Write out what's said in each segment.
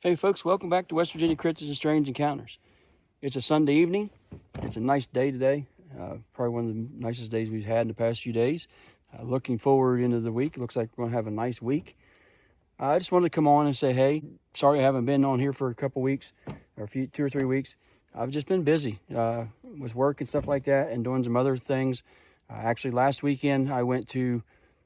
Hey folks, welcome back to West Virginia Cryptids and Strange Encounters. It's a Sunday evening. It's a nice day today. Probably one of the nicest days we've had in the past few days. Looking forward into the week. Looks like we're going to have a nice week. I just wanted to come on and say, hey, sorry I haven't been on here for a couple weeks, or 2 or 3 weeks. I've just been busy with work and stuff like that and doing some other things. Actually, last weekend I went to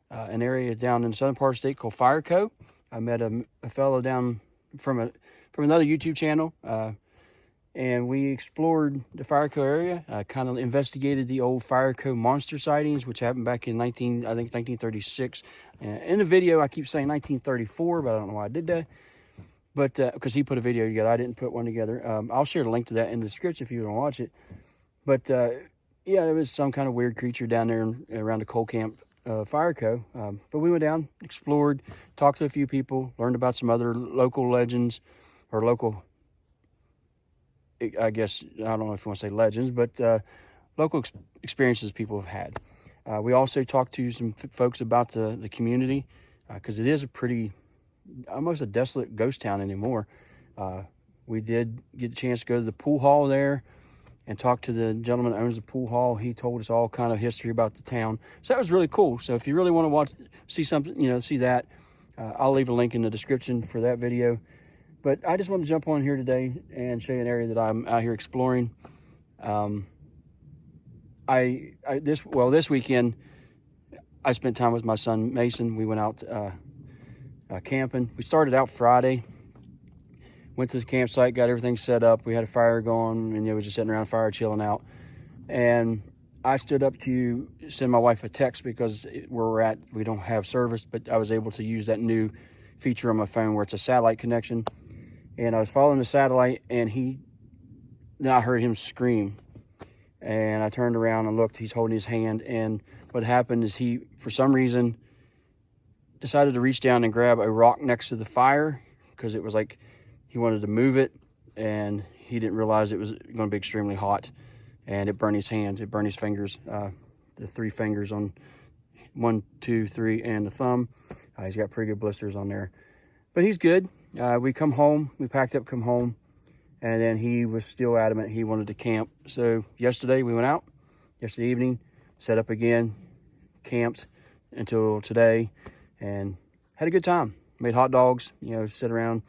an area down in the southern part of the state called Fireco. I met a fellow down from another YouTube channel, and we explored the Fireco area. Kind of investigated the old Fireco monster sightings, which happened back in 1936. In the video, I keep saying 1934, but I don't know why I did that. But because he put a video together, I didn't put one together. I'll share the link to that in the description if you want to watch it. But yeah, there was some kind of weird creature down there around the coal camp. Fireco, but we went down, explored, talked to a few people, learned about some other local legends, or local, I guess, I don't know if you want to say legends, but local experiences people have had. We also talked to some folks about the community, because it is a pretty, almost a desolate ghost town anymore. We did get the chance to go to the pool hall there and talked to the gentleman that owns the pool hall. He told us all kind of history about the town. So that was really cool. So if you really want to see something, see that, I'll leave a link in the description for that video. But I just want to jump on here today and show you an area that I'm out here exploring. This weekend, I spent time with my son, Mason. We went out camping. We started out Friday. Went to the campsite, got everything set up. We had a fire going, and we were just sitting around the fire, chilling out. And I stood up to send my wife a text because where we're at, we don't have service, but I was able to use that new feature on my phone where it's a satellite connection. And I was following the satellite, and then I heard him scream. And I turned around and looked. He's holding his hand. And what happened is he, for some reason, decided to reach down and grab a rock next to the fire because it was like, he wanted to move it, and he didn't realize it was going to be extremely hot, and it burned his hands. It burned his fingers, the 3 fingers on 1, 2, 3, and the thumb. He's got pretty good blisters on there, but he's good. We come home, we packed up, come home, and then he was still adamant he wanted to camp. So yesterday we went out, yesterday evening, set up again, camped until today, and had a good time. Made hot dogs, sit around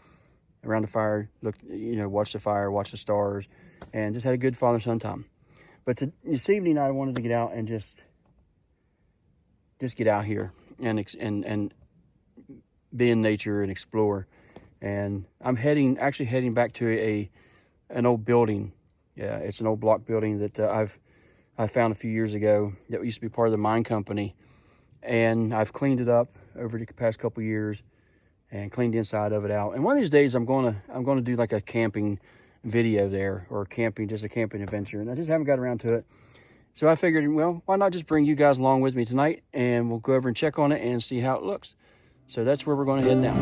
the fire, look, watch the fire, watch the stars, and just had a good father-son time. But this evening, I wanted to get out and just get out here and be in nature and explore. And I'm actually heading back to an old building. Yeah, it's an old block building that I found a few years ago that used to be part of the mine company, and I've cleaned it up over the past couple years and cleaned the inside of it out. And one of these days I'm going to do like a camping video there, or just a camping adventure. And I just haven't got around to it. So I figured, well, why not just bring you guys along with me tonight, and we'll go over and check on it and see how it looks. So that's where we're going to head now.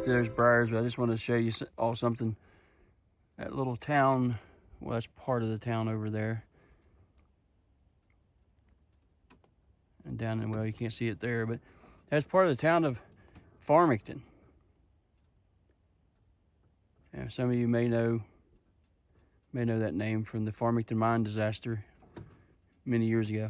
Those briars, but I just wanted to show you all something that little town. Well, that's part of the town over there. And down in, well, you can't see it there, but that's part of the town of Farmington. And some of you may know that name from the Farmington mine disaster many years ago.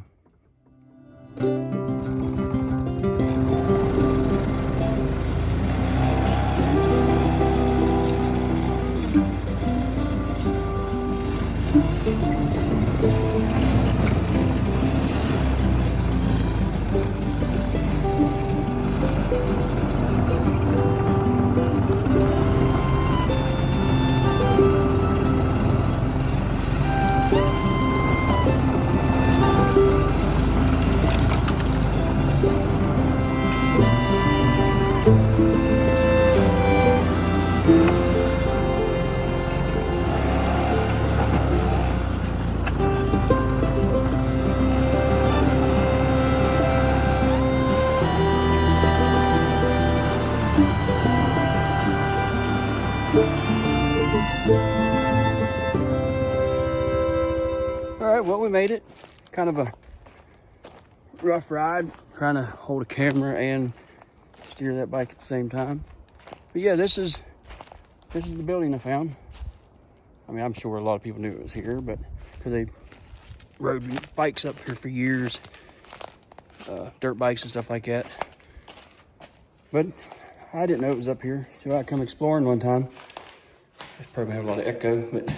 All right, well, we made it. Kind of a rough ride, trying to hold a camera and steer that bike at the same time. But yeah, this is the building I found. I mean, I'm sure a lot of people knew it was here, but because they rode bikes up here for years, dirt bikes and stuff like that. But I didn't know it was up here, so I come exploring one time. It's probably have a lot of echo, but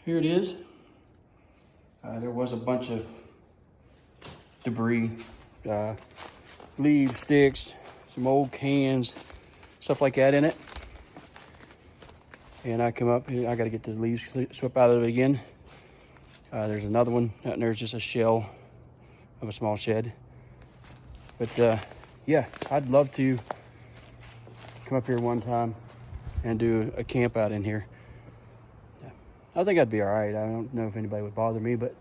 here it is. There was a bunch of debris, leaves, sticks, some old cans, stuff like that in it. And I come up, I gotta get the leaves swept out of it again. There's another one, and there's just a shell of a small shed. But yeah, I'd love to come up here one time and do a camp out in here. I think I'd be all right. I don't know if anybody would bother me, but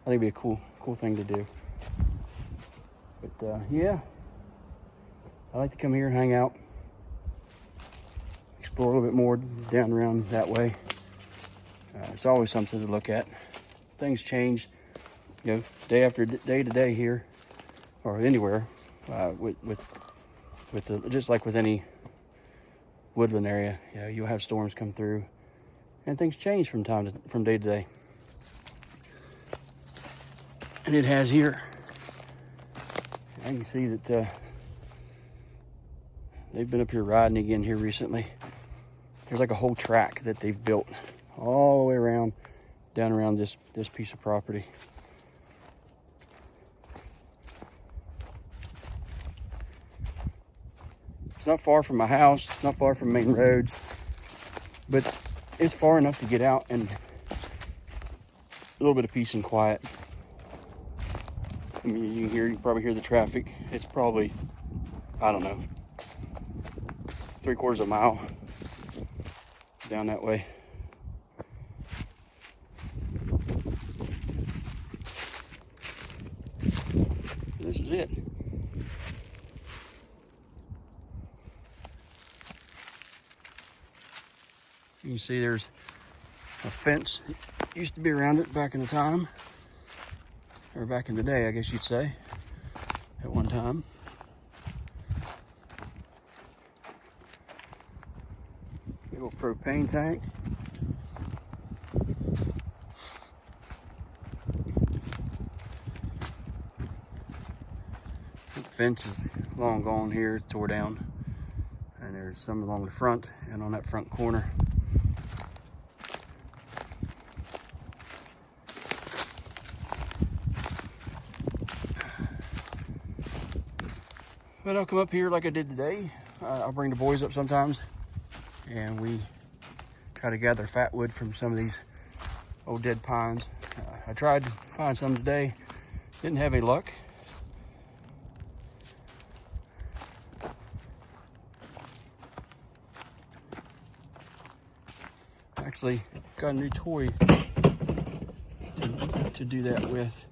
I think it'd be a cool thing to do. But yeah, I like to come here and hang out, explore a little bit more down around that way. It's always something to look at. Things change, you know, day after day to day here, or anywhere, just like with any woodland area. You know, you'll have storms come through, and things change from day to day. And it has here. I can see that they've been up here riding again here recently. There's like a whole track that they've built all the way around, down around this piece of property. It's not far from my house, it's not far from main roads, but it's far enough to get out and a little bit of peace and quiet. I mean, you can probably hear the traffic. It's probably, I don't know, 3/4 mile down that way. This is it. You can see there's a fence. It used to be around it back in the time. Or back in the day, I guess you'd say, at one time. Big old propane tank. The fence is long gone here, tore down. And there's some along the front and on that front corner. But I'll come up here like I did today. I'll bring the boys up sometimes, and we try to gather fat wood from some of these old dead pines. I tried to find some today, didn't have any luck. Actually, got a new toy to do that with.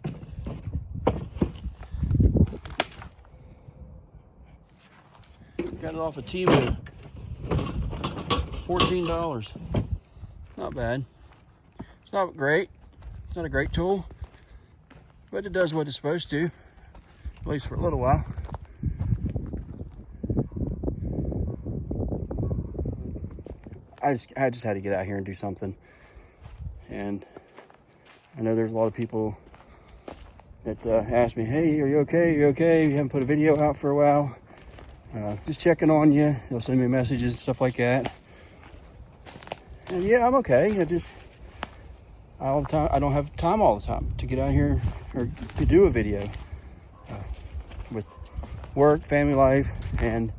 Got it off of Temu. $14. Not bad. It's not great. It's not a great tool, but it does what it's supposed to, at least for a little while. I just had to get out here and do something. And I know there's a lot of people that ask me, hey, are you okay? You okay? You haven't put a video out for a while. Just checking on you. They'll send me messages, stuff like that. And yeah, I'm okay. All the time, I don't have time all the time to get out here or to do a video with work, family life, and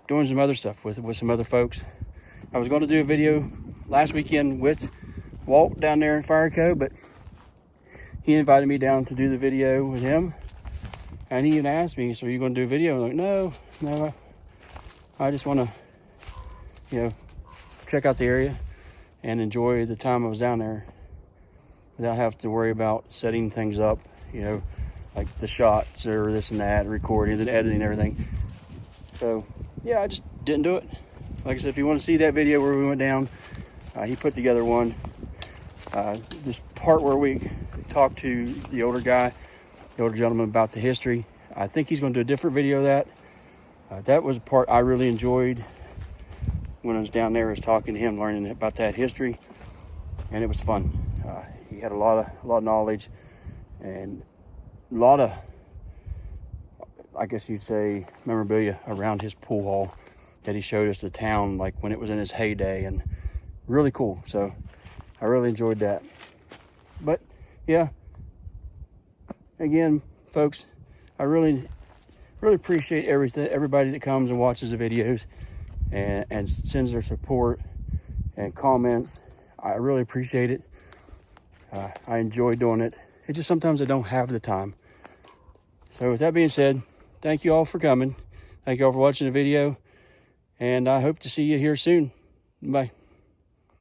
doing some other stuff with some other folks. I was going to do a video last weekend with Walt down there in Fireco, but he invited me down to do the video with him, and he even asked me, so are you going to do a video? I'm like, no, I just want to check out the area and enjoy the time I was down there without having to worry about setting things up, like the shots or this and that, recording and editing and everything. So yeah, I just didn't do it. Like I said, if you want to see that video where we went down, he put together one. This part where we talked to the older gentleman about the history. I think he's going to do a different video of that. That was a part I really enjoyed when I was down there, was talking to him, learning about that history, and it was fun. He had a lot of knowledge and a lot of, I guess you'd say, memorabilia around his pool hall that he showed us the town, like when it was in its heyday, and really cool. So I really enjoyed that. But yeah, again, folks, I really appreciate everybody that comes and watches the videos and sends their support and comments. I really appreciate it. I enjoy doing it. It's just sometimes I don't have the time. So with that being said, thank you all for coming. Thank you all for watching the video, and I hope to see you here soon. Bye.